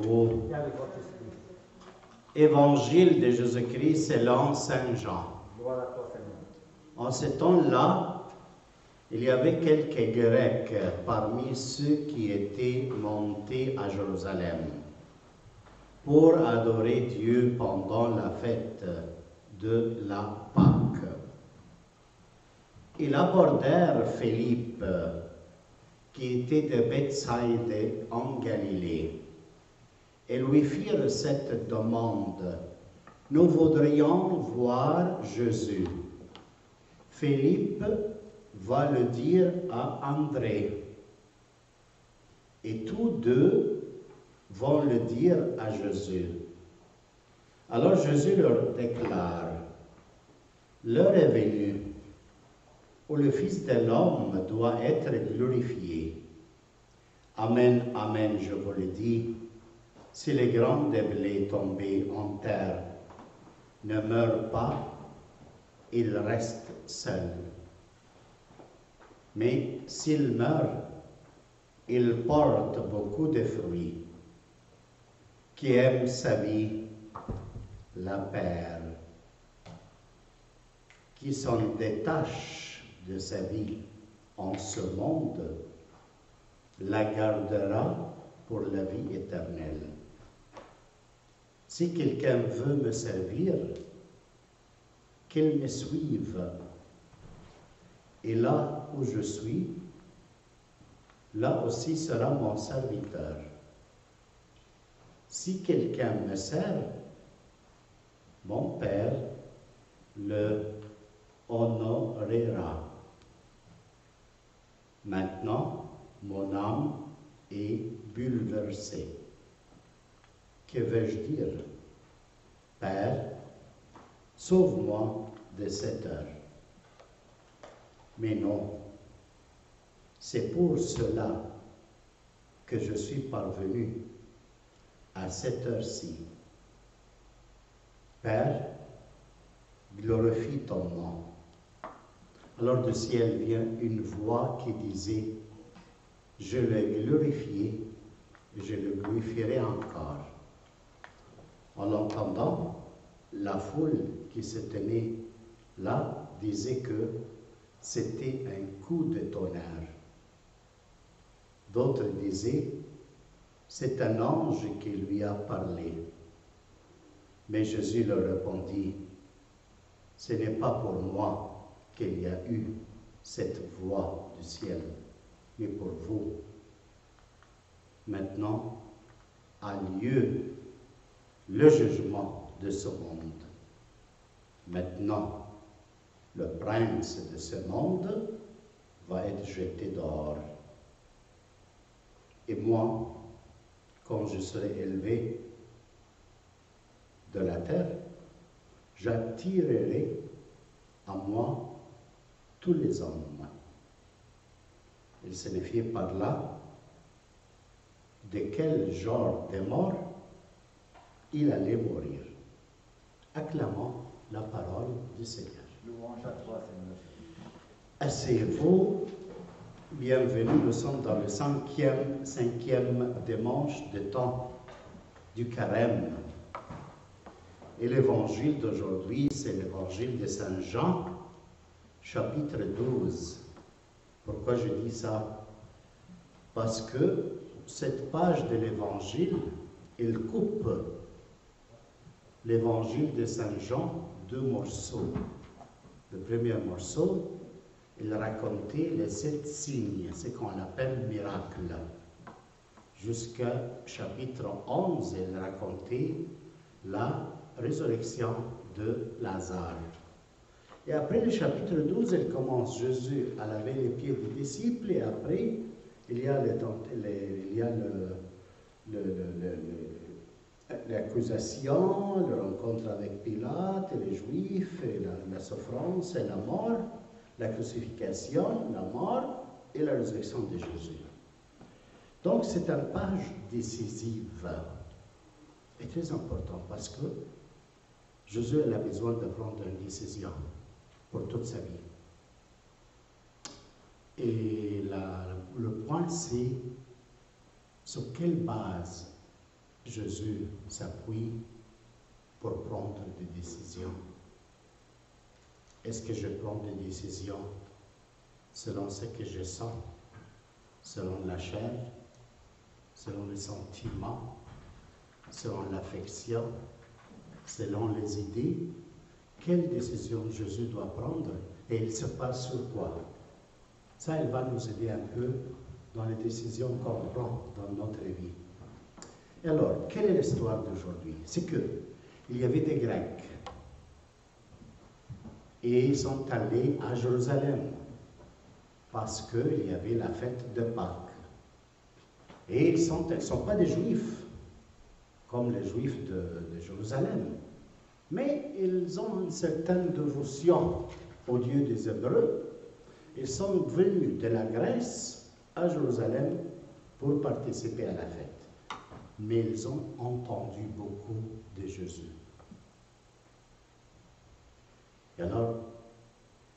vous. Évangile de Jésus-Christ selon Saint Jean. Gloire à toi, Seigneur. En ce temps-là, il y avait quelques Grecs parmi ceux qui étaient montés à Jérusalem pour adorer Dieu pendant la fête de la Pâque. Ils abordèrent Philippe, qui était de Bethsaïde en Galilée, et lui firent cette demande: nous voudrions voir Jésus. Philippe va le dire à André, et tous deux vont le dire à Jésus. Alors Jésus leur déclare: l'heure est venue où le Fils de l'homme doit être glorifié. Amen, amen, je vous le dis, si les grains de blé tombés en terre ne meurent pas, ils restent seuls. Mais s'ils meurent, ils portent beaucoup de fruits. Qui aime sa vie la perd. Qui s'en détache de sa vie en ce monde la gardera pour la vie éternelle. Si quelqu'un veut me servir, qu'il me suive. Et là où je suis, là aussi sera mon serviteur. Si quelqu'un me sert, mon Père le honorera. Maintenant, mon âme est bouleversée. Que vais-je dire? Père, sauve-moi de cette heure. Mais non, c'est pour cela que je suis parvenu à cette heure-ci. Père, glorifie ton nom. Alors du ciel vient une voix qui disait: je l'ai glorifié, je le glorifierai encore. En l'entendant, la foule qui se tenait là disait que c'était un coup de tonnerre. D'autres disaient: c'est un ange qui lui a parlé. Mais Jésus leur répondit: ce n'est pas pour moi qu'il y a eu cette voix du ciel, mais pour vous. Maintenant a lieu le jugement de ce monde. Maintenant, le prince de ce monde va être jeté dehors. Et moi, quand je serai élevé de la terre, j'attirerai à moi tous les hommes. Il signifiait par là de quel genre de mort il allait mourir. Acclamons la parole du Seigneur. Louange à toi, Seigneur. Asseyez-vous. Bienvenue, nous sommes dans le cinquième dimanche de temps du carême. Et l'évangile d'aujourd'hui, c'est l'évangile de Saint Jean, chapitre 12. Pourquoi je dis ça? Parce que cette page de l'évangile, elle coupe l'évangile de Saint Jean deux morceaux. Le premier morceau, il racontait les 7 signes, ce qu'on appelle miracle. Jusqu'à chapitre 11, il racontait la résurrection de Lazare. Et après le chapitre 12, il commence Jésus à laver les pieds des disciples, et après, il y a l'accusation, le rencontre avec Pilate, et les Juifs, et la souffrance et la mort, la crucifixion, la mort et la résurrection de Jésus. Donc c'est une page décisive et très importante parce que Jésus a besoin de prendre une décision pour toute sa vie. Et le point, c'est sur quelle base Jésus s'appuie pour prendre des décisions. Est-ce que je prends des décisions selon ce que je sens, selon la chair, selon les sentiments, selon l'affection, selon les idées? Quelle décision Jésus doit prendre et il se passe sur quoi? Ça, il va nous aider un peu dans les décisions qu'on prend dans notre vie. Et alors, quelle est l'histoire d'aujourd'hui? C'est que il y avait des Grecs et ils sont allés à Jérusalem parce qu'il y avait la fête de Pâques. Et ils ne sont pas des Juifs, comme les Juifs de Jérusalem, mais ils ont une certaine dévotion au Dieu des Hébreux. Ils sont venus de la Grèce à Jérusalem pour participer à la fête. Mais ils ont entendu beaucoup de Jésus. Et alors,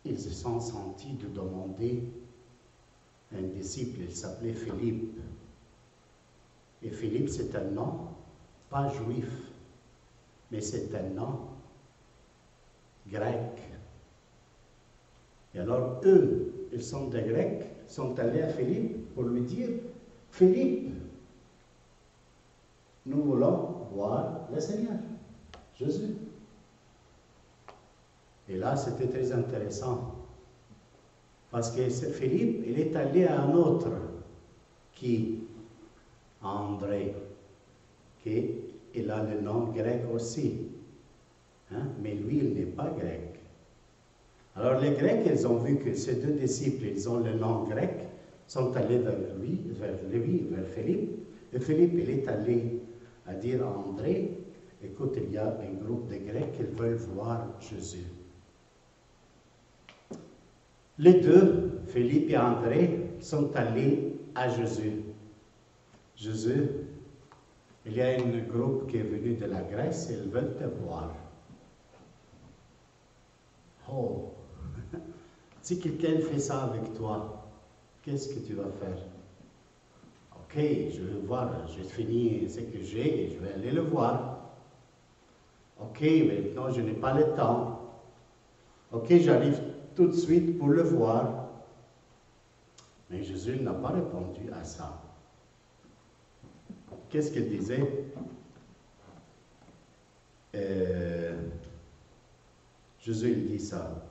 ils se sont sentis de demander un disciple, il s'appelait Philippe. Et Philippe, c'est un nom, pas juif, mais c'est un nom grec. Et alors, eux, ils sont des Grecs, sont allés à Philippe pour lui dire, Philippe, nous voulons voir le Seigneur, Jésus. Et là, c'était très intéressant. Parce que Philippe, il est allé à un autre, qui, André, qui il a le nom grec aussi. Hein? Mais lui, il n'est pas grec. Alors les Grecs, ils ont vu que ces deux disciples, ils ont le nom grec, sont allés vers Philippe. Et Philippe, il est allé à dire à André, écoute, il y a un groupe de Grecs qui veulent voir Jésus. Les deux, Philippe et André, sont allés à Jésus. Jésus, il y a un groupe qui est venu de la Grèce, ils veulent te voir. Oh, si quelqu'un fait ça avec toi, qu'est-ce que tu vas faire? Ok, je vais voir, j'ai fini ce que j'ai et je vais aller le voir. Ok, maintenant je n'ai pas le temps. Ok, j'arrive tout de suite pour le voir. Mais Jésus n'a pas répondu à ça. Qu'est-ce qu'il disait? Jésus, il dit ça.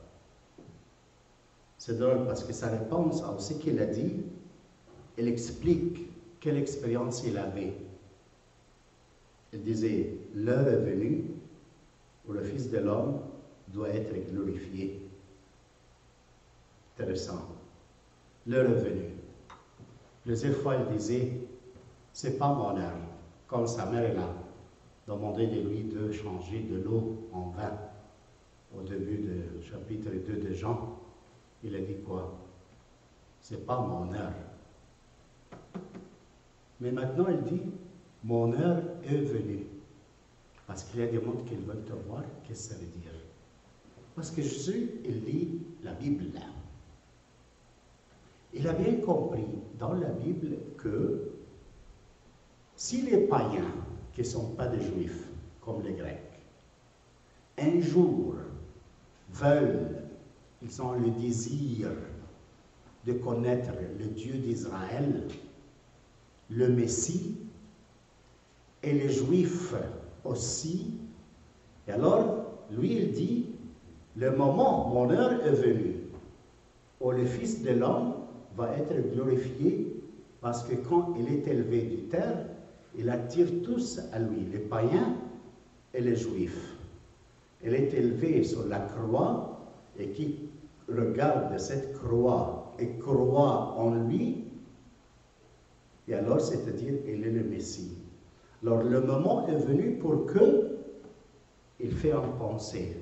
C'est drôle parce que sa réponse à ce qu'il a dit, elle explique quelle expérience il avait. Il disait, l'heure est venue où le Fils de l'homme doit être glorifié. Intéressant. L'heure est venue. Plusieurs fois, il disait, c'est pas mon heure. Comme sa mère, elle a demandé de lui de changer de l'eau en vin. Au début du chapitre 2 de Jean, il a dit quoi? C'est pas mon heure. Mais maintenant, il dit, mon heure est venue. Parce qu'il y a des mondes qui veulent te voir, qu'est-ce que ça veut dire? Parce que Jésus, il lit la Bible. Il a bien compris dans la Bible que si les païens, qui ne sont pas des juifs, comme les Grecs, un jour veulent, ils ont le désir de connaître le Dieu d'Israël, le Messie, et les Juifs aussi. Et alors, lui, il dit, le moment, mon heure est venue, où le Fils de l'homme va être glorifié, parce que quand il est élevé du terre, il attire tous à lui, les païens et les Juifs. Il est élevé sur la croix, et qui regarde cette croix et croit en lui, et alors, c'est-à-dire, il est le Messie. Alors, le moment est venu pour que il fait en pensée.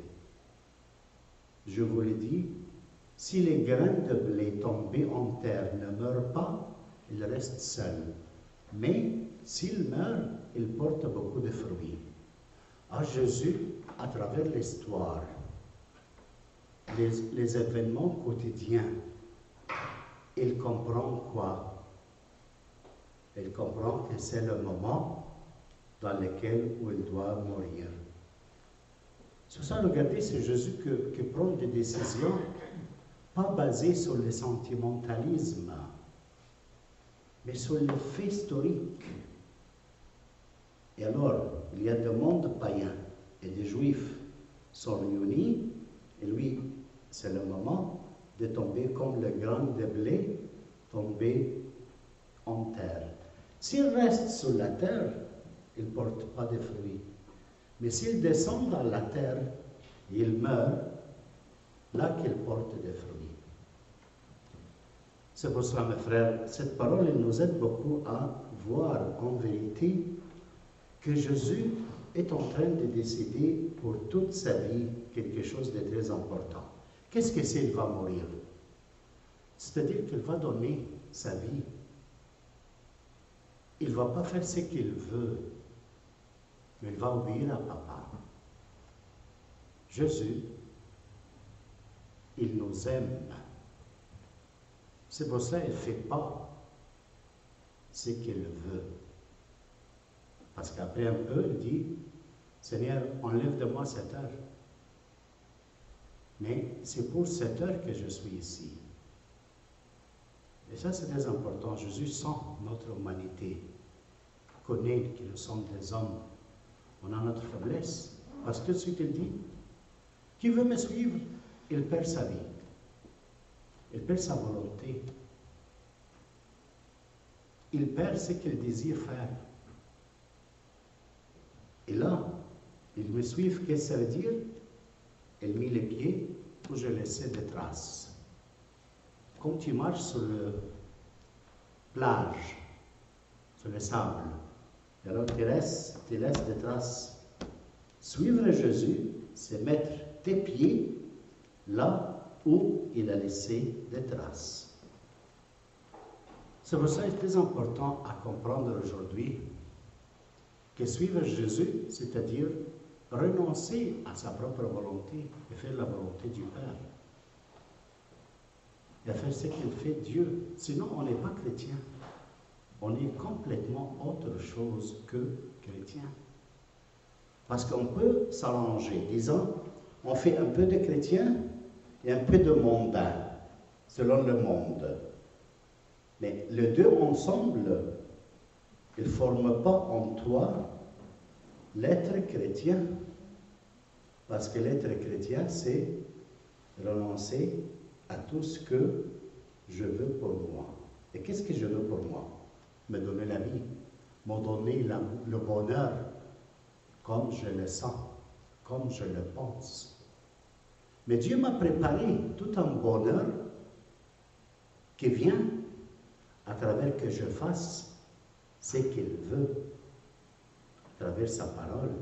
Je vous l'ai dit, si les graines de blé tombées en terre ne meurent pas, ils restent seuls. Mais s'ils meurent, ils portent beaucoup de fruits. À Jésus, à travers l'histoire, les événements quotidiens, il comprend quoi? Il comprend que c'est le moment dans lesquels où il doit mourir. C'est ça, regardez, c'est Jésus qui prend des décisions pas basées sur le sentimentalisme, mais sur le fait historique. Et alors, il y a des mondes païens et des juifs sont réunis, et lui, c'est le moment de tomber comme le grain de blé tombé en terre. S'il reste sur la terre, il ne porte pas de fruits. Mais s'il descend dans la terre et il meurt, là qu'il porte des fruits. C'est pour cela, mes frères, cette parole elle nous aide beaucoup à voir en vérité que Jésus est en train de décider pour toute sa vie quelque chose de très important. Qu'est-ce que c'est qu'il va mourir? C'est-à-dire qu'il va donner sa vie. Il ne va pas faire ce qu'il veut, mais il va obéir à Papa. Jésus, il nous aime. C'est pour cela qu'il ne fait pas ce qu'il veut. Parce qu'après un peu, il dit, Seigneur, enlève de moi cette heure. Mais c'est pour cette heure que je suis ici. Et ça, c'est très important. Jésus sent notre humanité, connaît que nous sommes des hommes. On a notre faiblesse. Parce que ce qu'il dit, qui veut me suivre, il perd sa vie. Il perd sa volonté. Il perd ce qu'il désire faire. Et là, il me suivent, qu'est-ce que ça veut dire? Il mit les pieds où je laissais des traces. Comme tu marches sur la plage, sur le sable, et alors tu laisses des traces. Suivre Jésus, c'est mettre tes pieds là où il a laissé des traces. C'est pour ça que c'est très important à comprendre aujourd'hui que suivre Jésus, c'est-à-dire renoncer à sa propre volonté et faire la volonté du Père. Et à faire ce qu'il fait Dieu. Sinon, on n'est pas chrétien. On est complètement autre chose que chrétien. Parce qu'on peut s'allonger, disant, on fait un peu de chrétien et un peu de mondain, selon le monde. Mais les deux ensemble, ils ne forment pas en toi l'être chrétien. Parce que l'être chrétien, c'est renoncer à tout ce que je veux pour moi. Et qu'est-ce que je veux pour moi? Me donner la vie, me donner le bonheur, comme je le sens, comme je le pense. Mais Dieu m'a préparé tout un bonheur qui vient à travers que je fasse ce qu'il veut, à travers sa parole.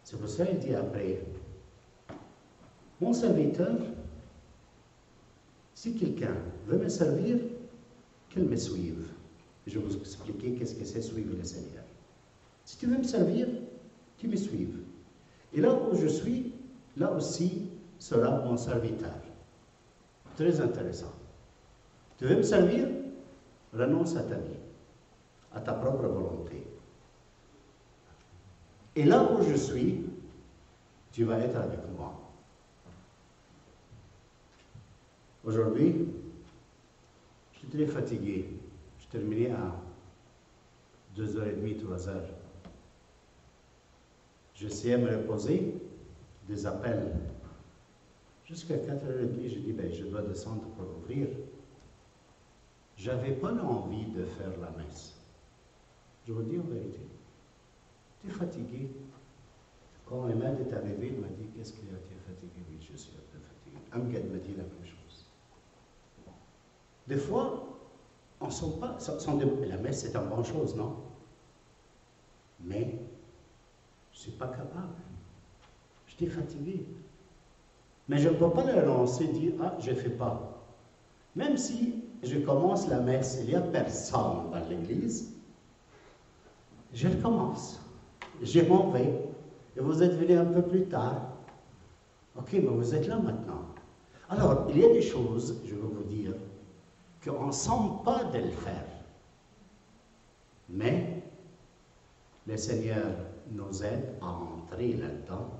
C'est pour ça qu'il dit après, mon serviteur, si quelqu'un veut me servir, qu'il me suive. Je vais vous expliquer qu'est-ce que c'est suivre le Seigneur. Si tu veux me servir, tu me suives. Et là où je suis, là aussi sera mon serviteur. Très intéressant. Tu veux me servir? Renonce à ta vie, à ta propre volonté. Et là où je suis, tu vas être avec moi. Aujourd'hui, je suis très fatigué. Je terminais à 2h30, 3h. J'essayais de me reposer, des appels. Jusqu'à 4h30, j'ai dit, ben, je dois descendre pour ouvrir. Je n'avais pas l'envie de faire la messe. Je vous dis en vérité. J'étais fatigué. Quand Emmanuel est arrivé, il m'a dit, qu'est-ce qu'il a été fatigué? Oui, je suis un peu fatigué. Amgad m'a dit la même chose. Des fois, on ne sent pas... La messe, c'est une bonne chose, non? Mais je ne suis pas capable. J'étais fatigué. Mais je ne peux pas le relancer et dire, ah, je ne fais pas. Même si je commence la messe, il n'y a personne dans l'église, je recommence. Je m'en vais. Et vous êtes venus un peu plus tard. Ok, mais vous êtes là maintenant. Alors, il y a des choses, je vais vous dire, qu'on ne sent pas de le faire. Mais Le Seigneur nous aide à entrer là-dedans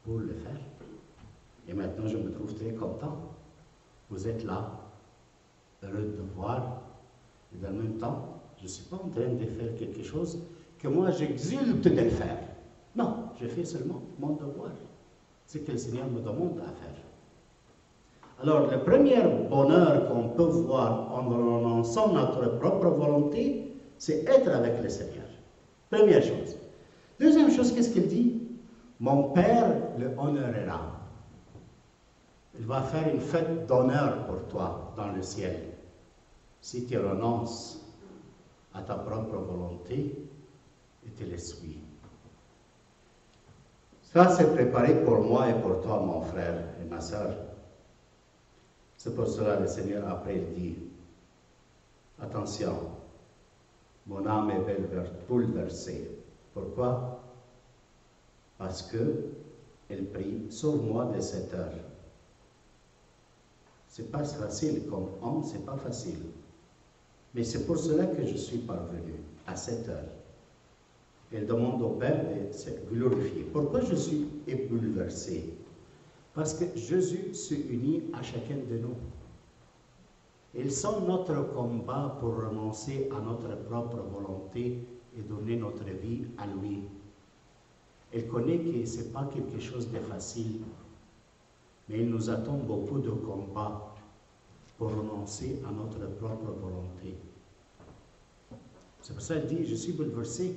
pour le faire. Et maintenant, je me trouve très content. Vous êtes là, heureux de me voir. Et dans le même temps, je ne suis pas en train de faire quelque chose que moi j'exulte de le faire. Non, je fais seulement mon devoir. C'est ce que le Seigneur me demande à faire. Alors, le premier bonheur qu'on peut voir en renonçant notre propre volonté, c'est être avec le Seigneur. Première chose. Deuxième chose, qu'est-ce qu'il dit? Mon Père le honorera. Il va faire une fête d'honneur pour toi dans le ciel. Si tu renonces à ta propre volonté et tu le suis. Ça, c'est préparé pour moi et pour toi, mon frère et ma soeur. C'est pour cela que le Seigneur, après, il dit, attention, mon âme est bouleversée. Pourquoi? Parce que elle prie, sauve-moi de cette heure. C'est pas facile comme homme, c'est pas facile. Mais c'est pour cela que je suis parvenu à cette heure. Elle demande au Père de se glorifier. Pourquoi je suis bouleversé? Parce que Jésus se unit à chacun de nous. Ils sont notre combat pour renoncer à notre propre volonté et donner notre vie à lui. Il connaît que ce n'est pas quelque chose de facile, mais il nous attend beaucoup de combats pour renoncer à notre propre volonté. C'est pour ça qu'il dit, je suis bouleversé.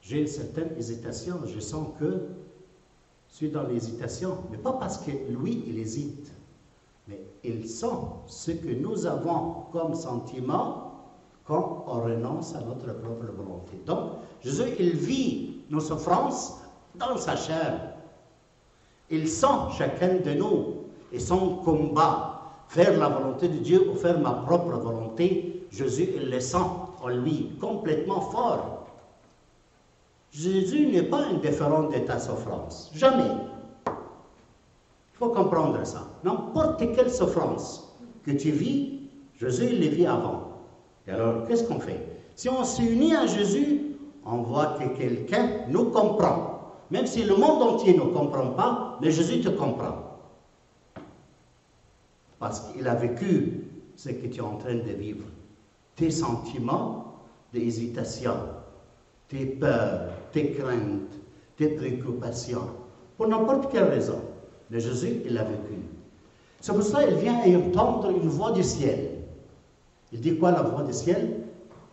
J'ai une certaine hésitation, je sens que je suis dans l'hésitation, mais pas parce que lui, il hésite, mais il sent ce que nous avons comme sentiment quand on renonce à notre propre volonté. Donc, Jésus, il vit nos souffrances dans sa chair. Il sent chacun de nous et son combat, faire la volonté de Dieu ou faire ma propre volonté. Jésus, il le sent en lui, complètement fort. Jésus n'est pas indifférent de ta souffrance. Jamais. Il faut comprendre ça. N'importe quelle souffrance que tu vis, Jésus, il les vit avant. Et alors, qu'est-ce qu'on fait? Si on s'unit à Jésus, on voit que quelqu'un nous comprend. Même si le monde entier ne comprend pas, mais Jésus te comprend. Parce qu'il a vécu ce que tu es en train de vivre. Tes sentiments d'hésitation, tes peurs, tes craintes, tes préoccupations, pour n'importe quelle raison. Mais Jésus, il l'a vécu. C'est pour ça qu'il vient entendre une voix du ciel. Il dit quoi, la voix du ciel?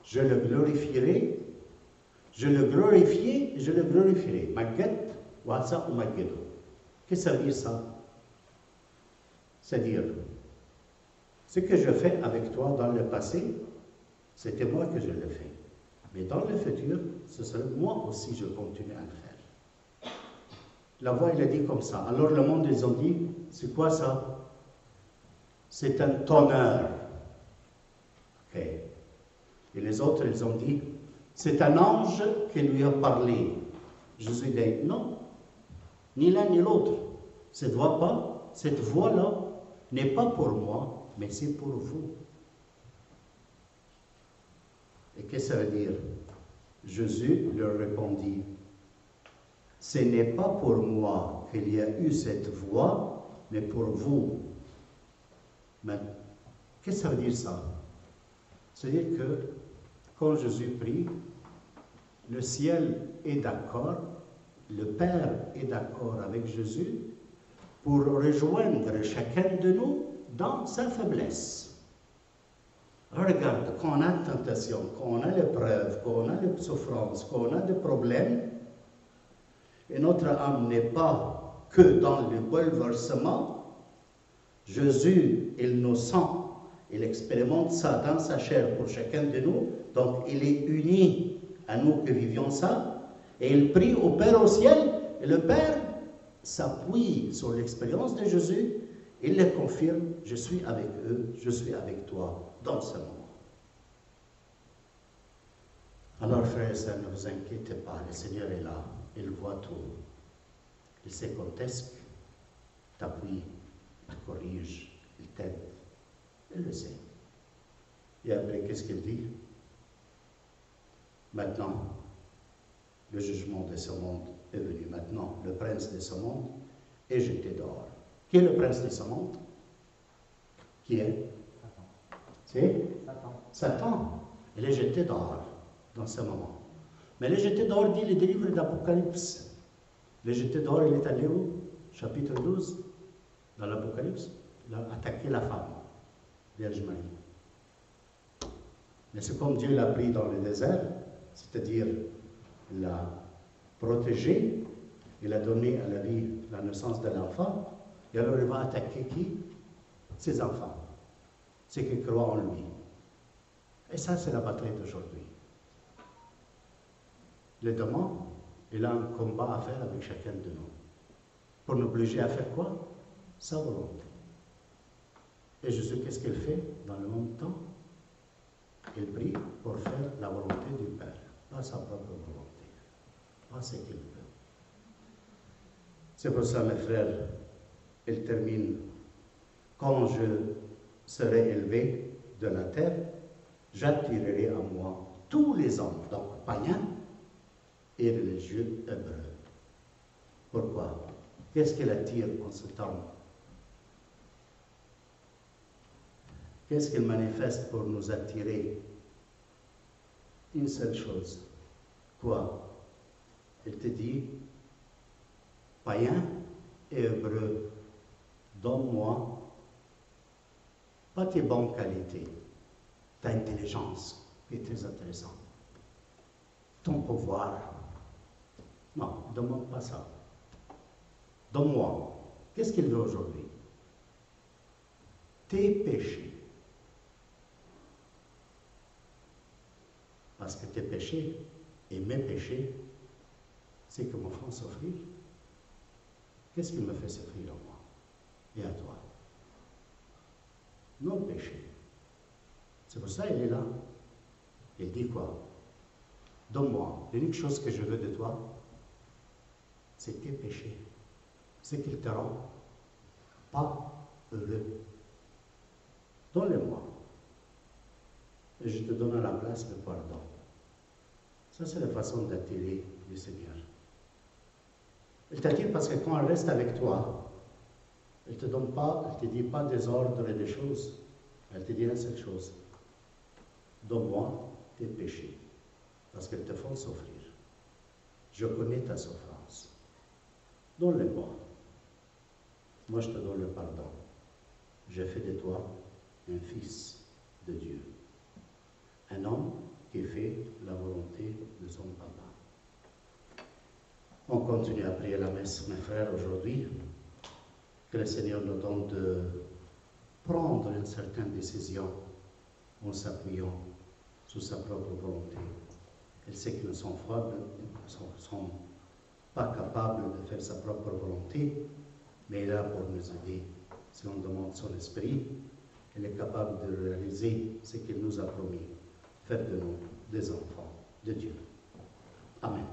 Je le glorifierai, je le glorifierai, je le glorifierai. Magget, Wasa ou Maggedo. Qu'est-ce que ça veut dire ça? C'est-à-dire, ce que je fais avec toi dans le passé, c'était moi que je le fais. Mais dans le futur, ce sera moi aussi, je continue à le faire. La voix, il a dit comme ça. Alors le monde, ils ont dit, c'est quoi ça? C'est un tonneur. Ok. Et les autres, ils ont dit, c'est un ange qui lui a parlé. Jésus dit, non, ni l'un ni l'autre. Cette voix-là n'est pas pour moi, mais c'est pour vous. Et qu'est-ce que ça veut dire? Jésus leur répondit, ce n'est pas pour moi qu'il y a eu cette voix, mais pour vous. Mais qu'est-ce que ça veut dire ça? C'est-à-dire que quand Jésus prie, le ciel est d'accord, le Père est d'accord avec Jésus pour rejoindre chacun de nous dans sa faiblesse. Regarde, quand on a une tentation, quand on a l'épreuve, quand on a des souffrances, quand on a des problèmes, et notre âme n'est pas que dans le bouleversement, Jésus, il nous sent, il expérimente ça dans sa chair pour chacun de nous, donc il est uni à nous que vivions ça, et il prie au Père au ciel, et le Père s'appuie sur l'expérience de Jésus, il le confirme, je suis avec eux, je suis avec toi dans ce moment. Alors frères et sœurs, ne vous inquiétez pas, le Seigneur est là, il voit tout. Il sait quand est-ce qu'il t'appuie, il te corrige, il t'aide, il le sait. Et après, qu'est-ce qu'il dit? Maintenant, le jugement de ce monde est venu. Maintenant, le prince de ce monde est jeté dehors. Qui est le prince de ce monde? Qui est? C'est Satan. Il est jeté dehors dans ce moment. Mais il est jeté dehors, dit les livres d'Apocalypse. Il est jeté dehors, il est allé où? Chapitre 12, dans l'Apocalypse. Il a attaqué la femme, Vierge Marie. Mais c'est comme Dieu l'a pris dans le désert, c'est-à-dire l'a protégé, il a donné à la vie la naissance de l'enfant, et alors il va attaquer qui? Ses enfants, ceux qui croient en lui. Et ça, c'est la bataille d'aujourd'hui. Le démon, il a un combat à faire avec chacun de nous. Pour nous obliger à faire quoi? Sa volonté. Et Jésus, qu'est-ce qu'il fait dans le même temps? Il prie pour faire la volonté du Père, pas sa propre volonté, pas ce qu'il veut. C'est pour ça, mes frères, il termine. Quand je serai élevé de la terre, j'attirerai à moi tous les hommes, donc païens et religieux hébreux. Pourquoi? Qu'est-ce qu'il attire en ce temps? Qu'est-ce qu'il manifeste pour nous attirer? Une seule chose. Quoi? Il te dit, païen et hébreu, donne-moi pas tes bonnes qualités, ta intelligence, qui est très intéressant, ton pouvoir. Non, ne demande pas ça. Donne-moi. Qu'est-ce qu'il veut aujourd'hui? Tes péchés. Parce que tes péchés et mes péchés, c'est que me font souffrir. Qu'est-ce qui me fait souffrir à moi et à toi? Nos péchés. C'est pour ça qu'il est là. Il dit quoi? Donne-moi. L'unique chose que je veux de toi, c'est tes péchés. C'est qu'il te rend pas heureux. Donne-les-moi. Et je te donne à la place le pardon. Ça, c'est la façon d'attirer le Seigneur. Il t'attire parce que quand elle reste avec toi, elle ne te donne pas, elle ne te dit pas des ordres et des choses. Elle te dit une seule chose. Donne-moi tes péchés, parce qu'ils te font souffrir. Je connais ta souffrance. Donne-les-moi. Moi, je te donne le pardon. J'ai fait de toi un fils de Dieu. Un homme qui fait la volonté de son papa. On continue à prier la messe, mes frères, aujourd'hui. Que le Seigneur nous donne de prendre une certaine décision en s'appuyant sur sa propre volonté. Il sait que nous sommes faibles, nous ne sommes pas capables de faire sa propre volonté, mais il est là pour nous aider. Si on demande son esprit, il est capable de réaliser ce qu'il nous a promis, faire de nous des enfants de Dieu. Amen.